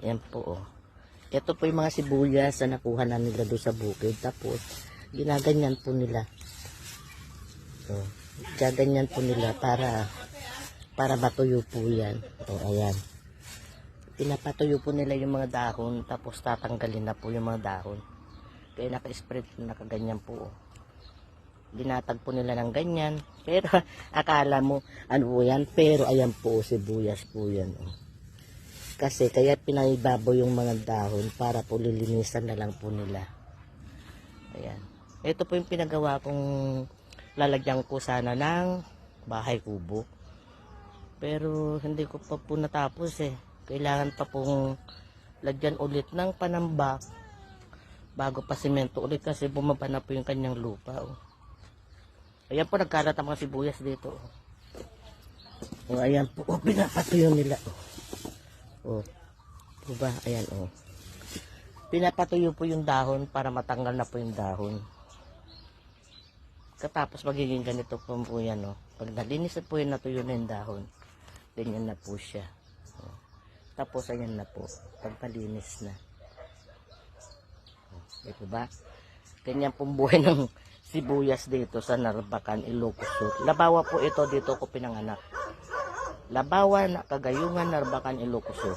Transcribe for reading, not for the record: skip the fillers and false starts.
Yan po, oh. Ito po yung mga sibuyas na nakuha namin nila doon sa bukid. Tapos, ginaganyan po nila. So, gaganyan po nila para matuyo po yan. O, ayan. Pinapatuyo po nila yung mga dahon. Tapos, tatanggalin na po yung mga dahon. Kaya naka-spread, nakaganyan po, oh. Dinatag po nila ng ganyan. Pero, akala mo, ano po yan? Pero, ayan po, sibuyas po yan, oh. Kasi kaya pinaibabaw yung mga dahon para po lilinisan na lang po nila. Ayan. Ito po yung pinagawa kong lalagyan ko sana ng bahay kubo. Pero hindi ko pa po natapos eh. Kailangan pa pong lagyan ulit ng panambak bago pa semento ulit kasi bumaba na po yung kanyang lupa. Oh. Ayan po, nagkalat ang mga sibuyas dito. Oh. O, ayan po, oh, pinapatuyo nila. Oh, diba? Ayan, oh. Pinapatuyo po yung dahon para matanggal na po yung dahon. Katapos magiging ganito po yan, oh. Pag nalinis po yung natuyo na yung dahon, ganyan na po siya. Oh. Tapos, ayan na po. Pagpalinis na. Oh, ito ba? Ganyan pong buhay ng sibuyas dito sa Narbacan, Ilocos Sur. Labawa po ito, dito ko pinanganak. Labawan, Cagayungan, Narbacan, Ilocos Sur.